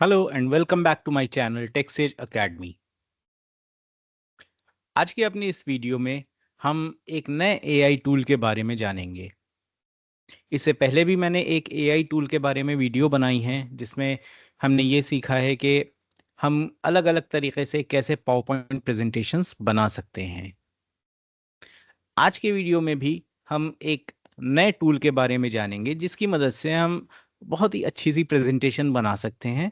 Hello and welcome back to my channel Texas Academy. आज की अपनी इस वीडियो में हम एक नए एआई टूल के बारे में जानेंगे। इससे पहले भी मैंने एक एआई टूल के बारे में वीडियो बनाई है जिसमें हमने ये सीखा है कि हम अलग-अलग तरीके से कैसे पावर पॉइंट प्रेजेंटेशंस बना सकते हैं। आज के वीडियो में भी हम एक नए टूल के बारे में जानेंगे जिसकी मदद से हम बहुत ही अच्छी सी प्रेजेंटेशन बना सकते हैं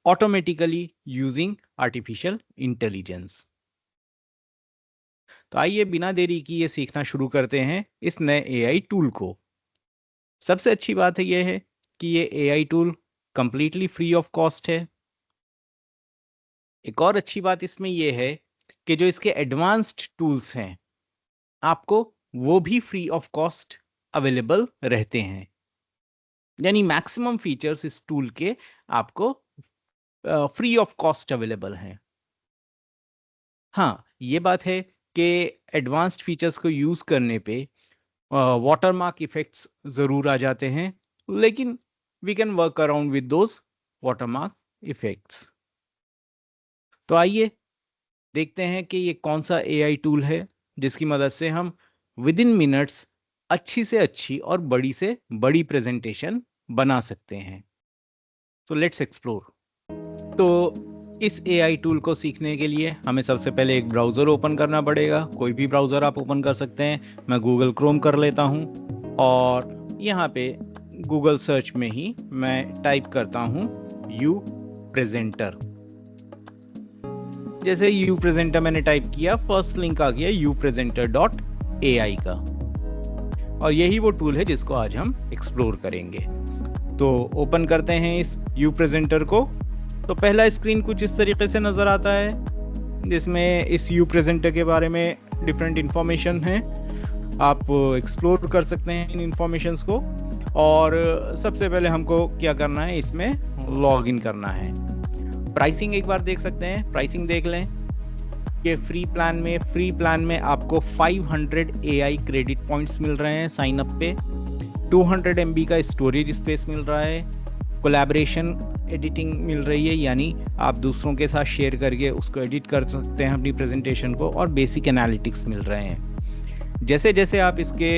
ऑटोमेटिकली यूजिंग आर्टिफिशियल इंटेलिजेंस। तो आइए बिना देरी की ये सीखना शुरू करते हैं इस नए एआई टूल को। सबसे अच्छी बात है ये है कि ये AI tool completely free of cost है। एक और अच्छी बात इसमें ये है कि जो इसके एडवांस्ड टूल्स हैं आपको वो भी फ्री ऑफ कॉस्ट अवेलेबल रहते हैं, यानी मैक्सिमम फीचर्स इस टूल के आपको फ्री ऑफ कॉस्ट अवेलेबल हैं। हाँ, ये बात है कि एडवांस्ड फीचर्स को यूज़ करने पे वाटरमार्क इफेक्ट्स ज़रूर आ जाते हैं, लेकिन we can work around with those watermark effects. तो आइए देखते हैं कि ये कौन सा एआई टूल है जिसकी मदद से हम विद इन मिनट्स अच्छी से अच्छी और बड़ी से बड़ी प्रेजेंटेशन बना सकते हैं। तो लेट्स एक्सप्लोर। तो इस एआई टूल को सीखने के लिए हमें सबसे पहले एक ब्राउज़र ओपन करना पड़ेगा। कोई भी ब्राउज़र आप ओपन कर सकते हैं। मैं गूगल क्रोम कर लेता हूँ और यहाँ पे गूगल सर्च में ही मैं टाइप करता हूँ यू प्रेजेंटर। जैसे यू प्रेजेंटर मैंने टाइप किया, फर्स्ट लिंक आ गया upresenter.ai का, और यही वो टूल है जिसको आज हम एक्सप्लोर करेंगे। तो ओपन करते हैं इस यू प्रेजेंटर को। तो पहला स्क्रीन कुछ इस तरीके से नज़र आता है जिसमें इस यू प्रेजेंटर के बारे में डिफरेंट इंफॉर्मेशन है। आप एक्सप्लोर कर सकते हैं इन इंफॉर्मेशंस को। और सबसे पहले हमको क्या करना है, इसमें लॉग इन करना है। प्राइसिंग एक बार देख सकते हैं, प्राइसिंग देख लें कि फ्री प्लान में आपको 500 AI क्रेडिट पॉइंट्स मिल रहे हैं साइन अप पे। 200 MB का स्टोरेज स्पेस मिल रहा है। कोलैबोरेशन एडिटिंग मिल रही है, यानी आप दूसरों के साथ शेयर करके उसको एडिट कर सकते हैं अपनी प्रेजेंटेशन को। और बेसिक एनालिटिक्स मिल रहे हैं। जैसे जैसे आप इसके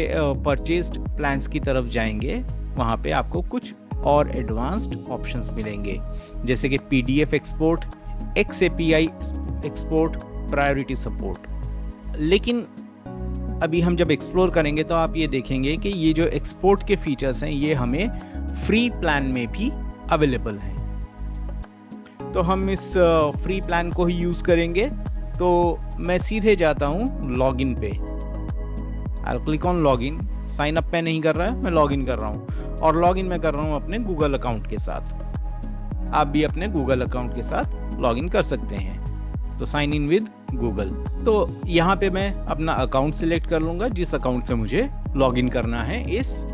परचेज्ड प्लान्स की तरफ जाएंगे वहाँ पे आपको कुछ और एडवांस्ड ऑप्शंस मिलेंगे, जैसे कि PDF export, XAPI export, priority support. लेकिन अभी हम जब एक्सप्लोर करेंगे तो आप ये देखेंगे कि ये जो एक्सपोर्ट के फीचर्स हैं ये हमें फ्री प्लान में भी अवेलेबल हैं। तो हम इस फ्री प्लान को ही यूज़ करेंगे। तो मैं सीधे जाता हूँ लॉगिन पे। I click on login. Sign up पे नहीं कर रहा है, मैं लॉगिन कर रहा हूँ, और लॉगिन मैं कर रहा हूँ अपने गूगल अकाउंट के साथ। आप भी अपने गूगल अकाउंट के साथ लॉगिन कर सकते हैं। तो साइन इन विद गूगल। तो यहाँ पे मैं अपना अकाउंट सिलेक्ट कर लूँगा जिस अकाउंट से मुझे लॉगिन करना है इस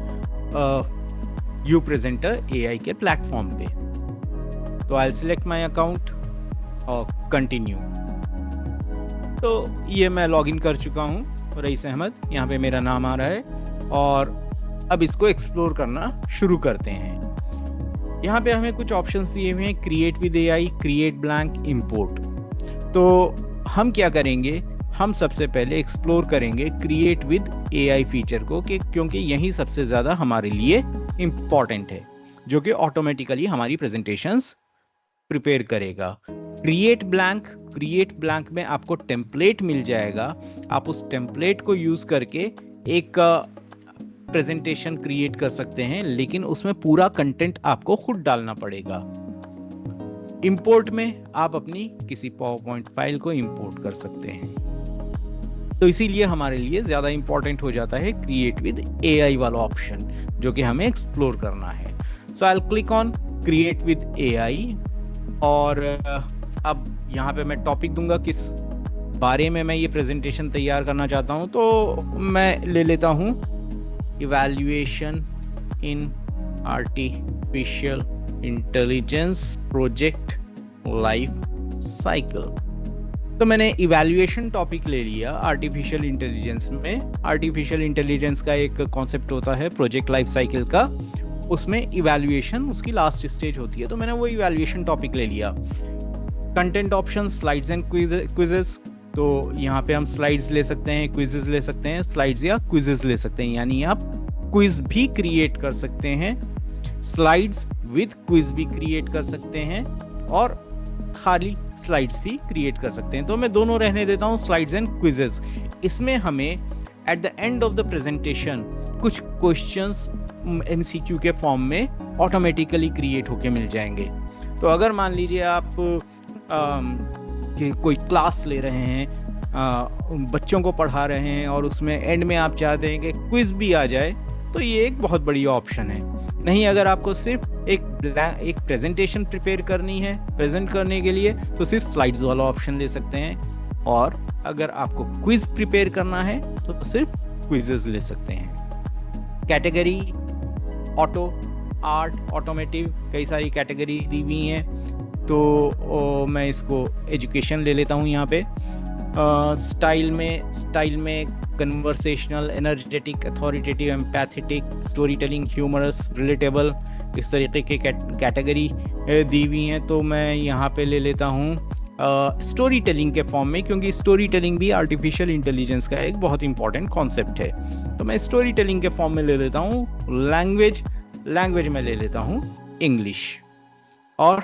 यू प्रेजेंटर AI के प्लेटफॉर्म पे। तो आई सिलेक्ट माई अकाउंट और कंटिन्यू। तो ये मैं लॉगिन कर चुका हूँ, रईस अहमद यहाँ पे मेरा नाम आ रहा है। और अब इसको एक्सप्लोर करना शुरू करते हैं। यहाँ पे हमें कुछ ऑप्शंस दिए हुए हैं, create with AI, create blank, import. तो हम क्या करेंगे, हम सबसे पहले एक्सप्लोर करेंगे क्रिएट विद AI फीचर को, क्योंकि यही सबसे ज़्यादा हमारे लिए इम्पॉर्टेंट है, जो कि ऑटोमेटिकली हमारी प्रेजेंटेशंस प्रिपेयर करेगा। क्रिएट ब्लैंक में आपको टेम्पलेट मिल जाएगा। आप उस टेम्पलेट को यूज़ करके एक प्रेजेंटेशन क्रिएट कर सकते हैं, लेकिन उसमें पूरा कंटेंट आपको खुद डालना पड़ेगा। इंपोर्ट में आप अपनी किसी पावर पॉइंट फाइल को इंपोर्ट कर सकते हैं। तो इसीलिए हमारे लिए ज़्यादा इंपॉर्टेंट हो जाता है क्रिएट विद AI वाला ऑप्शन, जो कि हमें एक्सप्लोर करना है। So I will click on create with AI। और अब यहाँ पे मैं टॉपिक दूंगा किस बारे में मैं ये प्रेजेंटेशन तैयार करना चाहता हूँ। तो मैं ले लेता हूँ evaluation in artificial intelligence project life cycle. तो मैंने इवैल्यूएशन टॉपिक ले लिया आर्टिफिशियल इंटेलिजेंस में। आर्टिफिशियल इंटेलिजेंस का एक कॉन्सेप्ट होता है प्रोजेक्ट लाइफ साइकिल का, उसमें इवैल्यूएशन उसकी लास्ट स्टेज होती है, तो मैंने वो इवैल्यूएशन टॉपिक ले लिया। Content option, slides and quizzes, तो यहाँ पे हम स्लाइड्स ले सकते हैं, क्विजेस ले सकते हैं, स्लाइड्स या क्विजेस ले सकते हैं, यानी आप क्विज भी क्रिएट कर सकते हैं, स्लाइड्स विद क्विज भी क्रिएट कर सकते हैं, और खाली स्लाइड्स भी क्रिएट कर सकते हैं। तो मैं दोनों रहने देता हूँ, स्लाइड्स एंड क्विजेस। इसमें हमें at the end of the presentation कुछ क्वेश्चंस MCQ के फॉर्म में ऑटोमेटिकली क्रिएट होके मिल जाएंगे। तो अगर मान लीजिए आप कि कोई क्लास ले रहे हैं, बच्चों को पढ़ा रहे हैं, और उसमें एंड में आप चाहते हैं कि क्विज भी आ जाए, तो ये एक बहुत बड़ी ऑप्शन है। नहीं, अगर आपको सिर्फ एक प्रेजेंटेशन प्रिपेयर करनी है प्रेजेंट करने के लिए, तो सिर्फ स्लाइड्स वाला ऑप्शन ले सकते हैं, और अगर आपको क्विज प्रिपेयर करना है तो सिर्फ क्विजेस ले सकते हैं। कैटेगरी, ऑटो, आर्ट, ऑटोमेटिव, कई सारी कैटेगरी दी हुई हैं, तो मैं इसको एजुकेशन ले लेता हूँ यहाँ पे। स्टाइल में conversational, energetic, authoritative, empathetic, story telling, humorous, relatable, इस तरीके के कैटेगरी दी हुई हैं। तो मैं यहाँ पे ले लेता हूँ स्टोरी टेलिंग के फॉर्म में, क्योंकि स्टोरी टेलिंग भी आर्टिफिशियल इंटेलिजेंस का एक बहुत इंपॉर्टेंट कॉन्सेप्ट है। तो मैं स्टोरी टेलिंग के फॉर्म में ले लेता हूँ लैंग्वेज में ले लेता हूँ इंग्लिश। और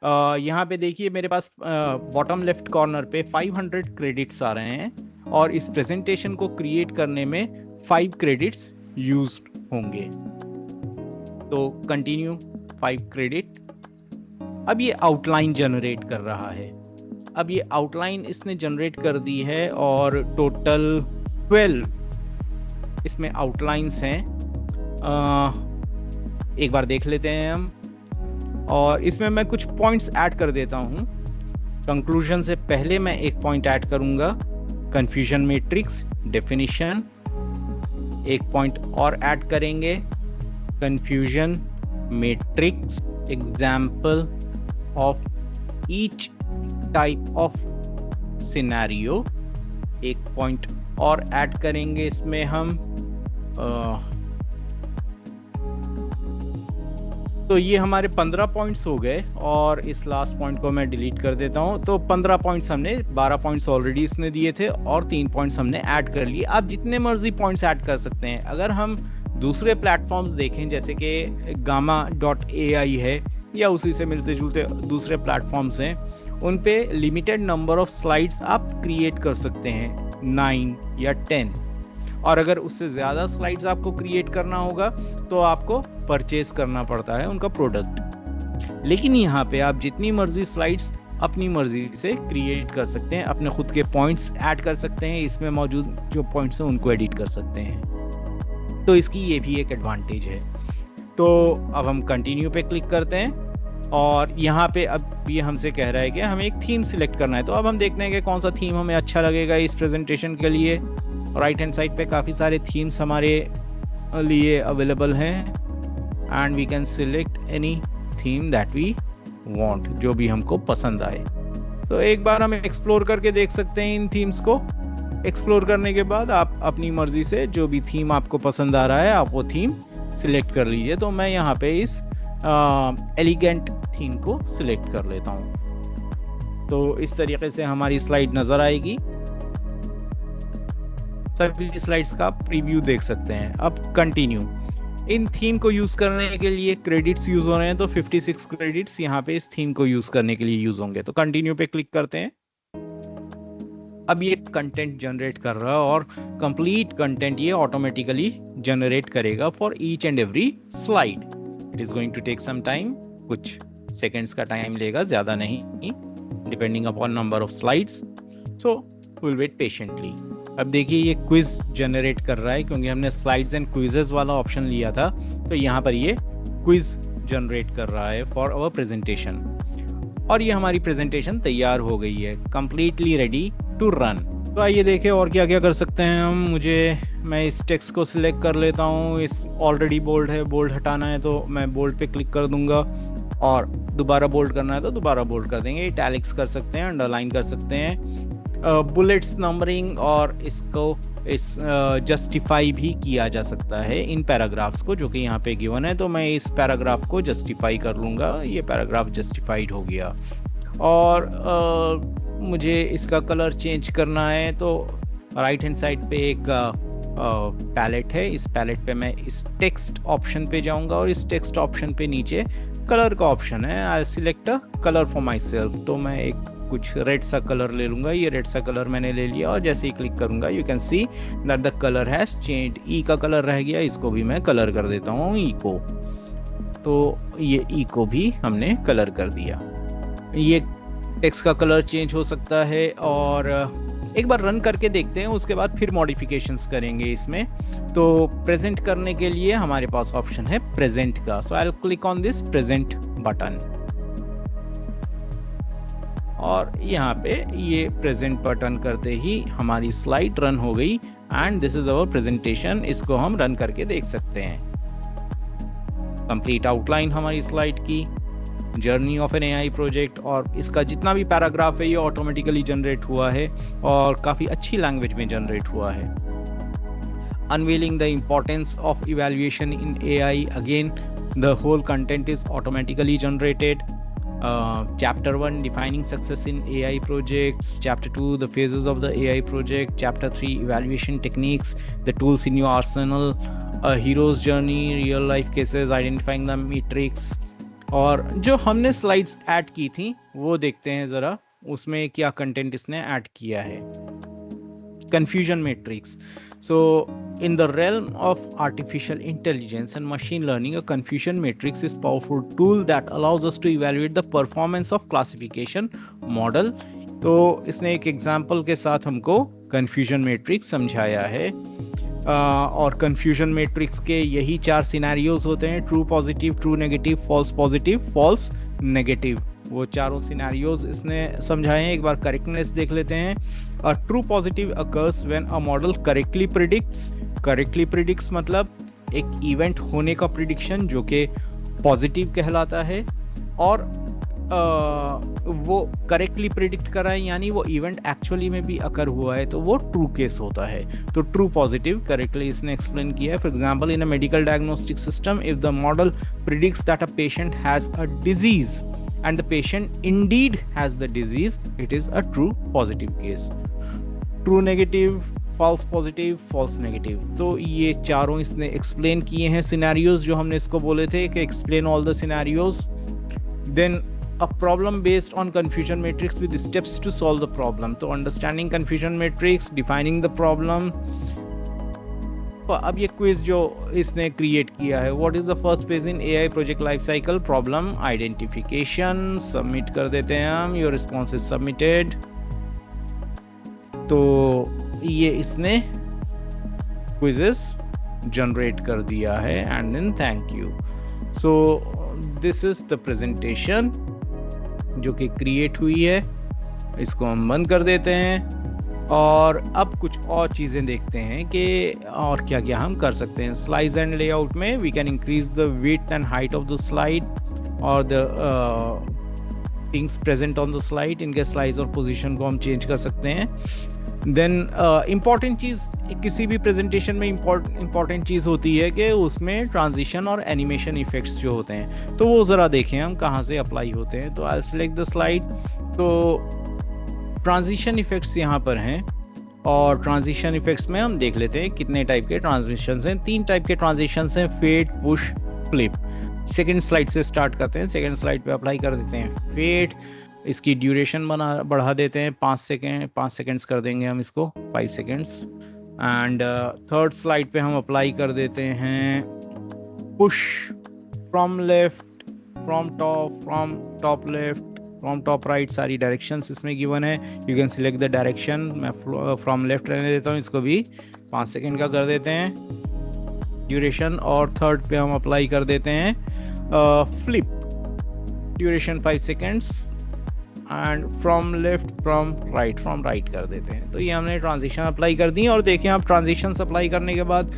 यहाँ पे देखिए मेरे पास बॉटम लेफ्ट कॉर्नर पे 500 क्रेडिट्स आ रहे हैं, और इस प्रेजेंटेशन को क्रिएट करने में 5 क्रेडिट्स यूज होंगे। तो कंटिन्यू 5 क्रेडिट। अब ये आउटलाइन जनरेट कर रहा है। अब ये आउटलाइन इसने जनरेट कर दी है, और टोटल 12 इसमें आउटलाइंस हैं। एक बार देख लेते हैं हम, और इसमें मैं कुछ पॉइंट्स ऐड कर देता हूँ। कंक्लूजन से पहले मैं एक पॉइंट ऐड करूंगा, कंफ्यूजन मैट्रिक्स डेफिनेशन। एक पॉइंट और ऐड करेंगे, confusion matrix example of each type of scenario. एक पॉइंट और ऐड करेंगे इसमें हम। तो ये हमारे 15 पॉइंट्स हो गए, और इस लास्ट पॉइंट को मैं डिलीट कर देता हूँ। तो 15 पॉइंट्स हमने, 12 पॉइंट्स ऑलरेडी इसने दिए थे, और 3 पॉइंट्स हमने ऐड कर लिए। आप जितने मर्जी पॉइंट्स ऐड कर सकते हैं। अगर हम दूसरे प्लेटफॉर्म्स देखें, जैसे कि gamma.ai है, या उसी से मिलते जुलते दूसरे प्लेटफॉर्म्स हैं, उन पे लिमिटेड नंबर ऑफ स्लाइड्स आप क्रिएट कर सकते हैं, 9 या 10। और अगर उससे ज़्यादा स्लाइड्स आपको क्रिएट करना होगा तो आपको परचेज करना पड़ता है उनका प्रोडक्ट। लेकिन यहाँ पे आप जितनी मर्जी स्लाइड्स अपनी मर्जी से क्रिएट कर सकते हैं, अपने खुद के पॉइंट्स ऐड कर सकते हैं, इसमें मौजूद जो पॉइंट्स हैं उनको एडिट कर सकते हैं। तो इसकी ये भी एक एडवांटेज है। तो अब हम कंटिन्यू पे क्लिक करते हैं, और यहाँ पे अब ये हमसे कह रहा है कि हमें एक थीम सिलेक्ट करना है। तो अब हम देखते हैं कि कौन सा थीम हमें अच्छा लगेगा इस प्रेजेंटेशन के लिए। राइट हैंड साइड पे काफ़ी सारे थीम्स हमारे लिए अवेलेबल हैं, and we can select any theme that we want, जो भी हमको पसंद आए। तो एक बार हम एक्सप्लोर करके देख सकते हैं इन थीम्स को। एक्सप्लोर करने के बाद आप अपनी मर्जी से जो भी थीम आपको पसंद आ रहा है, आप वो थीम सिलेक्ट कर लीजिए। तो मैं यहाँ पे इस एलिगेंट थीम को सिलेक्ट कर लेता हूँ। तो इस तरीके से हमारी स्लाइड नजर आएगी। सभी स्लाइड्स का प्रीव्यू देख सकते हैं। अब कंटिन्यू। इन थीम को यूज करने के लिए क्रेडिट्स यूज हो रहे हैं, तो 56 क्रेडिट्स यहाँ पे इस थीम को यूज करने के लिए यूज होंगे। तो कंटिन्यू पे क्लिक करते हैं। अब ये कंटेंट जनरेट कर रहा है, और कंप्लीट कंटेंट ये ऑटोमेटिकली जनरेट करेगा for each and every slide. It is going to take some time, कुछ सेकेंड्स का टाइम लेगा, ज्यादा नहीं, depending upon number of slides. So will wait patiently. अब देखिए ये क्विज जनरेट कर रहा है, क्योंकि हमने स्लाइड्स एंड क्विजेस वाला ऑप्शन लिया था। तो यहाँ पर ये क्विज जनरेट कर रहा है फॉर आवर प्रेजेंटेशन, और ये हमारी प्रेजेंटेशन तैयार हो गई है, कंप्लीटली रेडी टू रन। तो आइए देखें और क्या क्या कर सकते हैं हम। मैं इस टेक्स्ट को सिलेक्ट कर लेता हूँ। इस ऑलरेडी बोल्ड है, बोल्ड हटाना है तो मैं बोल्ड पे क्लिक कर दूंगा, और दोबारा बोल्ड करना है तो दोबारा बोल्ड कर देंगे। इटैलिक्स कर सकते हैं, अंडरलाइन कर सकते हैं, बुलेट्स नंबरिंग और इसको जस्टिफाई भी किया जा सकता है इन पैराग्राफ्स को, जो कि यहाँ पे गिवन है। तो मैं इस पैराग्राफ को जस्टिफाई कर लूँगा, ये पैराग्राफ जस्टिफाइड हो गया। और मुझे इसका कलर चेंज करना है, तो राइट हैंड साइड पे एक पैलेट है। इस पैलेट पे मैं इस टेक्स्ट ऑप्शन पे जाऊंगा और इस टेक्स्ट ऑप्शन पे नीचे कलर का ऑप्शन है। आई select a colour for my self, तो मैं एक कुछ रेड सा कलर ले लूंगा। ये रेड सा कलर मैंने ले लिया और जैसे ही क्लिक करूंगा you can see that the colour has changed. E का कलर रह गया, इसको भी मैं कलर कर देता हूँ ई को। तो ये ई को भी हमने कलर कर दिया। ये टेक्स्ट का कलर चेंज हो सकता है और एक बार रन करके देखते हैं, उसके बाद फिर मॉडिफिकेशंस करेंगे इसमें। तो प्रेजेंट करने के लिए हमारे पास ऑप्शन है प्रेजेंट का। So I will click on this present button और यहाँ पे ये प्रेजेंट बटन करते ही हमारी स्लाइड रन हो गई and this is our presentation. इसको हम रन करके देख सकते हैं। कंप्लीट आउटलाइन हमारी स्लाइड की, journey of an AI project, और इसका जितना भी पैराग्राफ है ये ऑटोमेटिकली जनरेट हुआ है और काफ़ी अच्छी लैंग्वेज में जनरेट हुआ है। Unveiling the importance of evaluation in AI, again the whole content is automatically generated. Chapter 1 defining success in AI projects, Chapter 2 the phases of the AI project, Chapter 3 evaluation techniques, the tools in your arsenal, a hero's journey, real life cases, identifying the metrics। और जो हमने slides add की थी वो देखते हैं ज़रा, उसमें क्या कंटेंट इसने ऐड किया है। Confusion matrix. So in the realm of artificial intelligence and machine learning, a confusion matrix is a powerful tool that allows us to evaluate the performance of classification model। तो इसने एक example के साथ हमको confusion matrix समझाया है। और confusion matrix के यही 4 सिनेरियोज होते हैं, true positive, true negative, false positive, false negative. वो चारों सिनेरियोज इसने समझाए हैं। एक बार करेक्टनेस देख लेते हैं। A true positive occurs when a model correctly predicts मतलब एक इवेंट होने का प्रिडिक्शन जो कि पॉजिटिव कहलाता है, और वो करेक्टली प्रिडिक्ट करा है यानी वो इवेंट एक्चुअली में भी अकर हुआ है, तो वो ट्रू केस होता है। तो ट्रू पॉजिटिव करेक्टली इसने एक्सप्लेन किया है। For example in a medical diagnostic system, if the model predicts that a patient has a disease and the patient indeed has the disease, it is a true positive case। true negative, false positive, false negative। तो ये चारों इसने explain किए हैं scenarios जो हमने इसको बोले थे कि explain all the scenarios. Then a problem based on confusion matrix with steps to solve the problem। तो understanding confusion matrix, defining the problem। अब ये क्विज जो इसने क्रिएट किया है, what is the first phase in AI project life cycle, problem identification. Submit कर देते हैं हम, योर रिस्पॉन्स इज सबमिटेड। तो ये इसने क्विजेस जनरेट कर दिया है and then thank you. So this is the presentation जो कि क्रिएट हुई है। इसको हम बंद कर देते हैं और अब कुछ और चीज़ें देखते हैं कि और क्या क्या हम कर सकते हैं। स्लाइड्स एंड लेआउट में we can increase the width and height of the slide और the things present on the slide, इनके स्लाइज और पोजीशन को हम चेंज कर सकते हैं। देन इम्पॉर्टेंट चीज़ किसी भी प्रेजेंटेशन में इम्पॉर्टेंट चीज़ होती है कि उसमें ट्रांजिशन और एनिमेशन इफेक्ट्स जो होते हैं, तो वो ज़रा देखें हम कहाँ से अप्लाई होते हैं। तो आई सेलेक्ट द स्लाइड। तो ट्रांजिशन इफेक्ट्स यहाँ पर हैं और ट्रांजिशन इफेक्ट्स में हम देख लेते हैं कितने टाइप के ट्रांजिशंस हैं। 3 टाइप के ट्रांजिशंस हैं, fade, push, flip. Second slide से स्टार्ट करते हैं। सेकंड स्लाइड पे अप्लाई कर देते हैं फेड। इसकी ड्यूरेशन बढ़ा देते हैं 5 सेकेंड्स कर देंगे हम इसको 5 सेकेंड्स। एंड थर्ड स्लाइड पे हम अप्लाई कर देते हैं push, from left, from top left, from top right, सारी डायरेक्शंस इसमें गिवन है। You can select the direction. मैं फ्रॉम लेफ्ट रहने देता हूँ, इसको भी 5 सेकेंड का कर देते हैं ड्यूरेशन। और थर्ड पे हम अप्लाई कर देते हैं flip, duration 5 seconds and from left, from right कर देते हैं। तो ये हमने ट्रांजिशन अप्लाई कर दी और देखें आप ट्रांजिशन अप्लाई करने के बाद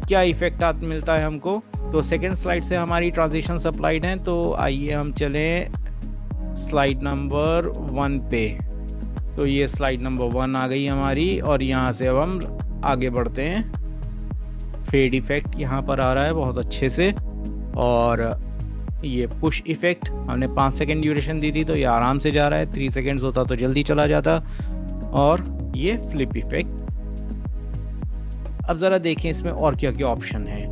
क्या इफेक्ट मिलता है हमको। तो सेकेंड स्लाइड से हमारी ट्रांजिशन अप्लाइड हैं। तो आइए हम चलें स्लाइड नंबर 1 पे। तो ये स्लाइड नंबर 1 आ गई हमारी, और यहाँ से अब हम आगे बढ़ते हैं। फेड इफेक्ट यहाँ पर आ रहा है बहुत अच्छे से, और ये पुश इफेक्ट हमने 5 सेकेंड ड्यूरेशन दी थी तो ये आराम से जा रहा है, 3 सेकेंड्स होता तो जल्दी चला जाता। और ये फ्लिप इफेक्ट। अब ज़रा देखें इसमें और क्या क्या ऑप्शन है।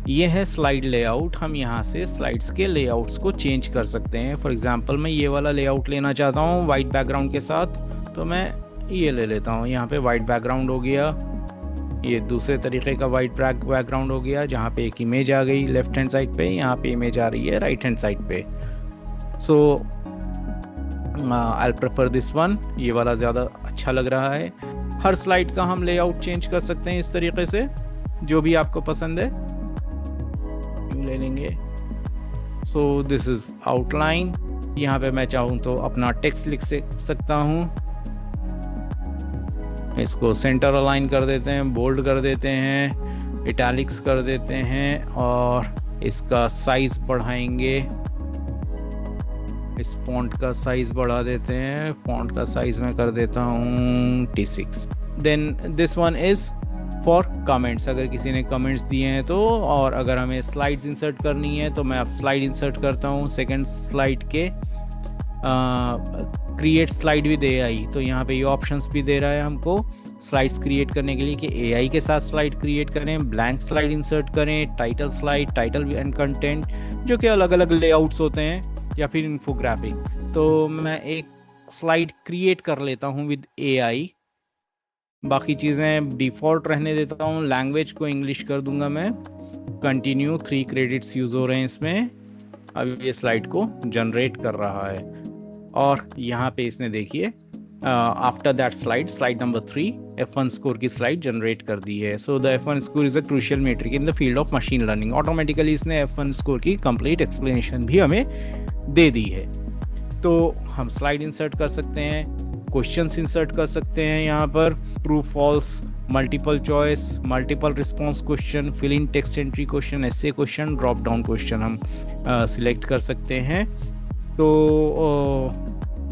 ये है स्लाइड लेआउट। हम यहाँ से स्लाइड्स के लेआउट्स को चेंज कर सकते हैं। फॉर एग्जांपल मैं ये वाला लेआउट लेना चाहता हूँ वाइट बैकग्राउंड के साथ, तो मैं ये ले लेता हूँ। यहाँ पे वाइट बैकग्राउंड हो गया, ये दूसरे तरीके का वाइट बैकग्राउंड हो गया, जहाँ पे एक इमेज आ गई लेफ्ट हैंड साइड पे, यहाँ पे इमेज आ रही है राइट हैंड साइड पे। सो आई प्रेफर दिस वन, ये वाला ज़्यादा अच्छा लग रहा है। हर स्लाइड का हम लेआउट चेंज कर सकते हैं इस तरीके से, जो भी आपको पसंद है ले लेंगे। सो दिस इज आउटलाइन। यहाँ पे मैं चाहूँ तो अपना टेक्स्ट लिख सकता हूँ। इसको सेंटर अलाइन कर देते हैं, बोल्ड कर देते हैं, इटैलिक्स कर देते हैं, और इसका साइज बढ़ाएंगे। इस फॉन्ट का साइज बढ़ा देते हैं। फॉन्ट का साइज मैं कर देता हूँ T6। Then this one is for comments, अगर किसी ने कमेंट्स दिए हैं तो, और अगर हमें स्लाइड्स इंसर्ट करनी है तो मैं अब स्लाइड इंसर्ट करता हूँ। सेकंड स्लाइड के क्रिएट स्लाइड विद एआई, तो यहाँ पे ये ऑप्शंस भी दे रहा है हमको स्लाइड्स क्रिएट करने के लिए कि एआई के साथ स्लाइड क्रिएट करें, ब्लैंक स्लाइड इंसर्ट करें, title slide, title and content, जो कि अलग अलग लेआउट्स होते हैं, या फिर इन्फोग्राफिक। तो मैं एक स्लाइड क्रिएट कर लेता हूँ विद एआई। बाकी चीज़ें डिफ़ॉल्ट रहने देता हूँ। लैंग्वेज को इंग्लिश कर दूंगा मैं। कंटिन्यू, 3 क्रेडिट्स यूज़ हो रहे हैं इसमें। अब ये स्लाइड को जनरेट कर रहा है, और यहाँ पे इसने देखिए after that slide number 3 F1 score की स्लाइड जनरेट कर दी है। So the F1 score is a crucial metric in the field of machine learning. Automatically इसने F1 स्कोर की कंप्लीट एक्सप्लेनेशन भी हमें दे दी है। तो हम स्लाइड इंसर्ट कर सकते हैं, क्वेश्चंस इंसर्ट कर सकते हैं, यहाँ पर true false, multiple choice, multiple response question, fill in text entry question, ऐसे क्वेश्चन, ड्रॉप डाउन क्वेश्चन हम सिलेक्ट कर सकते हैं। तो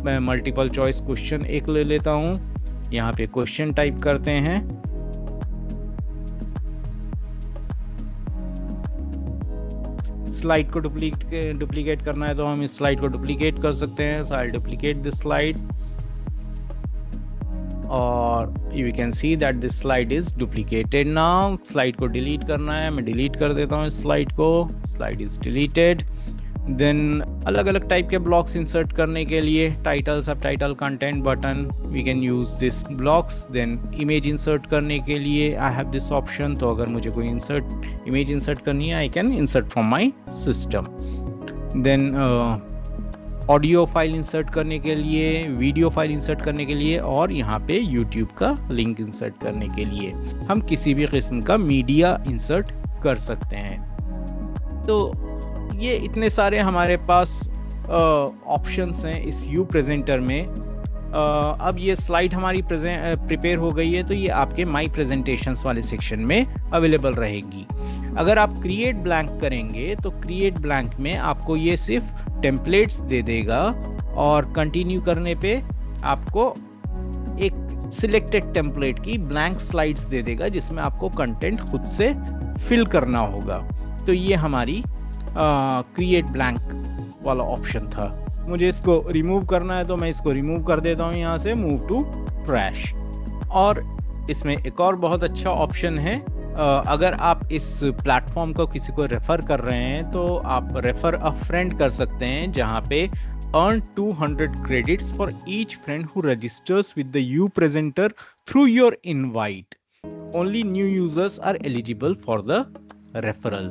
मैं मल्टीपल चॉइस क्वेश्चन एक ले लेता हूँ। यहाँ पे क्वेश्चन टाइप करते हैं, स्लाइड को डुप्लीकेट करना है तो हम इस स्लाइड को डुप्लीकेट कर सकते हैं। सो आई डुप्लीकेट दिस स्लाइड, और you can see that this slide is duplicated now. Slide को डिलीट करना है, मैं डिलीट कर देता हूँ इस स्लाइड को। Slide is deleted. देन अलग अलग टाइप के ब्लॉक्स इंसर्ट करने के लिए, title, sub title, content, button, we can use this blocks. Then image insert करने के लिए आई हैव दिस ऑप्शन, तो अगर मुझे कोई इमेज इंसर्ट करनी है I can insert from my system. Then audio file insert करने के लिए, वीडियो फाइल इंसर्ट करने के लिए, और यहाँ पे यूट्यूब का लिंक इंसर्ट करने के लिए हम किसी भी किस्म का मीडिया इंसर्ट कर सकते हैं। तो ये इतने सारे हमारे पास ऑप्शंस हैं इस यू प्रेजेंटर में। अब ये स्लाइड हमारी प्रिपेयर हो गई है, तो ये आपके माई प्रेजेंटेशंस वाले सेक्शन में अवेलेबल रहेगी। अगर आप क्रिएट ब्लैंक करेंगे तो क्रिएट ब्लैंक में आपको ये सिर्फ टेम्पलेट्स दे देगा, और कंटिन्यू करने पे आपको एक सिलेक्टेड टेम्पलेट की ब्लैंक स्लाइड्स दे देगा, जिसमें आपको कंटेंट खुद से फिल करना होगा। तो ये हमारी क्रिएट ब्लैंक वाला ऑप्शन था। मुझे इसको रिमूव करना है तो मैं इसको रिमूव कर देता हूँ यहाँ से, मूव टू ट्रैश। और इसमें एक और बहुत अच्छा ऑप्शन है, अगर आप इस प्लेटफॉर्म को किसी को रेफर कर रहे हैं तो आप रेफर अ फ्रेंड कर सकते हैं, जहाँ पे earn 200 credits for each friend who registers with the U presenter through your invite. Only new users are eligible for the referral.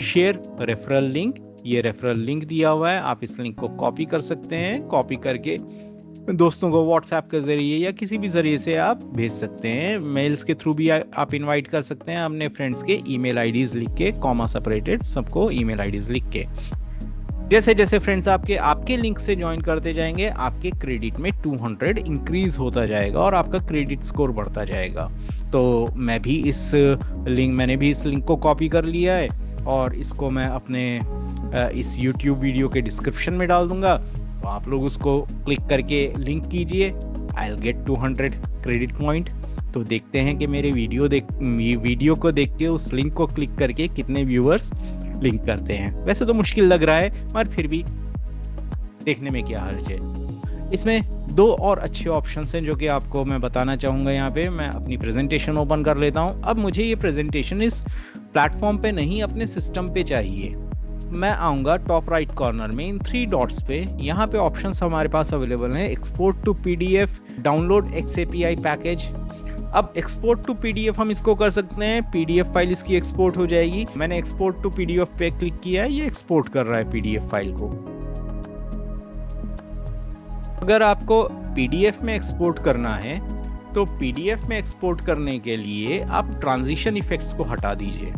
Share referral link, ये रेफरल लिंक दिया हुआ है, आप इस लिंक को कॉपी कर सकते हैं। कॉपी करके दोस्तों को व्हाट्सएप के जरिए या किसी भी जरिए से आप भेज सकते हैं। मेल्स के थ्रू भी आप इनवाइट कर सकते हैं अपने फ्रेंड्स के ईमेल आईडीज लिख के, कॉमा सेपरेटेड, सबको ईमेल आईडीज लिख के। जैसे जैसे फ्रेंड्स आपके लिंक से ज्वाइन करते जाएंगे, आपके क्रेडिट में 200 इंक्रीज होता जाएगा और आपका क्रेडिट स्कोर बढ़ता जाएगा। तो मैंने भी इस लिंक को कॉपी कर लिया है और इसको मैं अपने इस YouTube वीडियो के डिस्क्रिप्शन में डाल दूंगा। तो आप लोग उसको क्लिक करके लिंक कीजिए, I will get 200 credit point. तो देखते हैं कि मेरे वीडियो को देख के उस लिंक को क्लिक करके कितने व्यूअर्स लिंक करते हैं। वैसे तो मुश्किल लग रहा है, पर फिर भी देखने में क्या हर्ज है। इसमें दो और अच्छे ऑप्शंस हैं जो कि आपको मैं बताना चाहूँगा। यहाँ पे मैं अपनी प्रेजेंटेशन ओपन कर लेता हूँ। अब मुझे ये प्रेजेंटेशन इस प्लेटफॉर्म पे नहीं, अपने सिस्टम पे चाहिए। मैं आऊँगा टॉप राइट कॉर्नर में इन 3 डॉट्स पे। यहाँ पे ऑप्शंस हमारे पास अवेलेबल हैं, export to PDF, download XAPI package. अब एक्सपोर्ट टू पीडीएफ हम इसको कर सकते हैं, पीडीएफ फाइल इसकी एक्सपोर्ट हो जाएगी। मैंने एक्सपोर्ट टू पीडीएफ पे क्लिक किया है, ये एक्सपोर्ट कर रहा है पीडीएफ फाइल को। अगर आपको पीडीएफ में एक्सपोर्ट करना है तो पीडीएफ में एक्सपोर्ट करने के लिए आप ट्रांजिशन इफेक्ट्स को हटा दीजिए।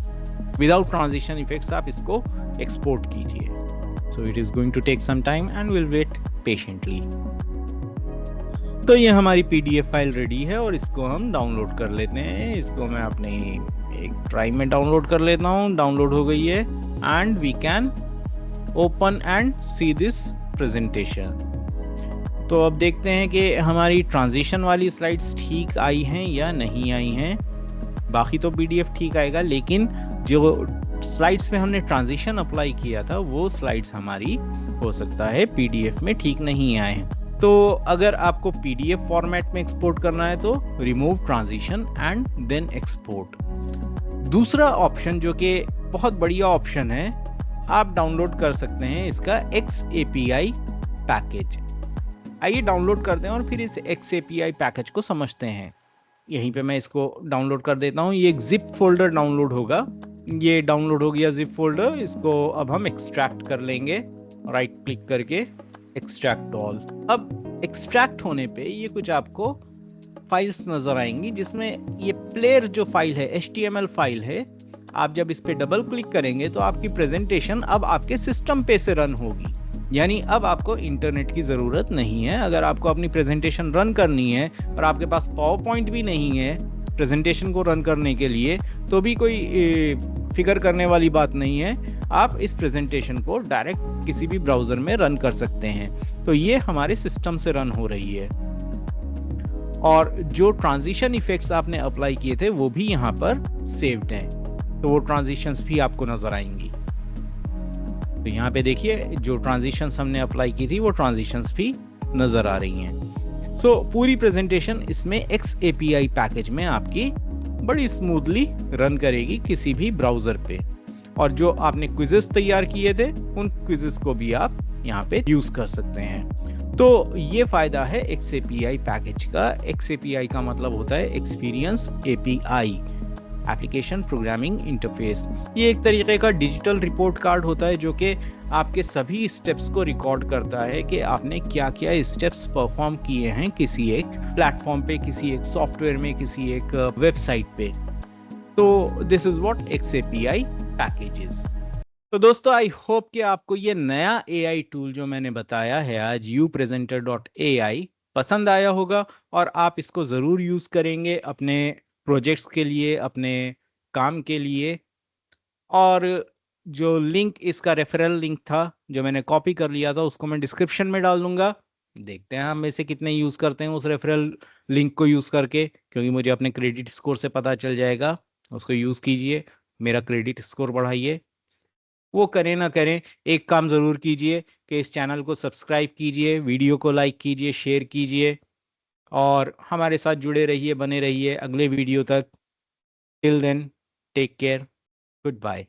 विदाउट ट्रांजिशन इफेक्ट्स आप इसको एक्सपोर्ट कीजिए। So it is going to take some time and will wait patiently. तो ये हमारी पीडीएफ फाइल रेडी है और इसको हम डाउनलोड कर लेते हैं। इसको मैं अपने एक ड्राइव में डाउनलोड कर लेता हूँ। डाउनलोड हो गई है and we can open and see this presentation. तो अब देखते हैं कि हमारी ट्रांजिशन वाली स्लाइड्स ठीक आई हैं या नहीं आई हैं। बाकी तो पीडीएफ ठीक आएगा, लेकिन जो स्लाइड्स में हमने ट्रांजिशन अप्लाई किया था वो स्लाइड्स हमारी हो सकता है पीडीएफ में ठीक नहीं आए हैं। तो अगर आपको पीडीएफ फॉर्मेट में एक्सपोर्ट करना है तो remove transition and then export. दूसरा ऑप्शन जो कि बहुत बढ़िया ऑप्शन है, आप डाउनलोड कर सकते हैं इसका XAPI पैकेज। आइए डाउनलोड करते हैं और फिर इस XAPI पैकेज को समझते हैं। यहीं पे मैं इसको डाउनलोड कर देता हूँ। ये एक जिप फोल्डर डाउनलोड होगा। ये डाउनलोड हो गया जिप फोल्डर। इसको अब हम एक्सट्रैक्ट कर लेंगे, राइट क्लिक करके एक्सट्रैक्ट ऑल। अब एक्सट्रैक्ट होने पे ये कुछ आपको फाइल्स नजर आएंगी, जिसमें ये प्लेयर जो फाइल है, HTML फाइल है। आप जब इस पे डबल क्लिक करेंगे तो आपकी प्रेजेंटेशन अब आपके सिस्टम पे से रन होगी। यानी अब आपको इंटरनेट की ज़रूरत नहीं है। अगर आपको अपनी प्रेजेंटेशन रन करनी है और आपके पास पावर पॉइंट भी नहीं है प्रेजेंटेशन को रन करने के लिए, तो भी कोई फिक्र करने वाली बात नहीं है। आप इस प्रेजेंटेशन को डायरेक्ट किसी भी ब्राउज़र में रन कर सकते हैं। तो ये हमारे सिस्टम से रन हो रही है और जो ट्रांजिशन इफेक्ट्स आपने अप्लाई किए थे वो भी यहाँ पर सेव्ड हैं। तो वो ट्रांजिशंस भी आपको नज़र आएंगी। तो यहाँ पे देखिए जो ट्रांजिशंस हमने अप्लाई की थी वो ट्रांजिशंस भी नजर आ रही हैं। सो पूरी प्रेजेंटेशन इसमें XAPI पैकेज में आपकी बड़ी स्मूथली रन करेगी किसी भी ब्राउजर पे। और जो आपने क्विजेस तैयार किए थे उन क्विजेस को भी आप यहाँ पे यूज कर सकते हैं। तो ये फायदा है XAPI पैकेज का। XAPI का मतलब होता है experience API, application programming interface. ये एक तरीके का डिजिटल रिपोर्ट कार्ड होता है जो कि आपके सभी स्टेप्स को रिकॉर्ड करता है कि आपने क्या क्या स्टेप्स परफॉर्म किए हैं किसी एक प्लेटफॉर्म पे, किसी एक सॉफ्टवेयर में, किसी एक वेबसाइट पे। तो this is what XAPI packages. तो दोस्तों आई होप कि आपको ये नया AI टूल जो मैंने बताया है आज upresenter.ai पसंद आया होगा और आप इसको ज़रूर यूज़ करेंगे अपने प्रोजेक्ट्स के लिए, अपने काम के लिए। और जो लिंक, इसका रेफरल लिंक था जो मैंने कॉपी कर लिया था, उसको मैं डिस्क्रिप्शन में डाल दूंगा। देखते हैं हम में से कितने यूज़ करते हैं उस रेफरल लिंक को यूज़ करके, क्योंकि मुझे अपने क्रेडिट स्कोर से पता चल जाएगा। उसको यूज़ कीजिए, मेरा क्रेडिट स्कोर बढ़ाइए। वो करें ना करें, एक काम ज़रूर कीजिए कि इस चैनल को सब्सक्राइब कीजिए, वीडियो को लाइक कीजिए, शेयर कीजिए और हमारे साथ जुड़े रहिए, बने रहिए अगले वीडियो तक। Till then, take care, good bye.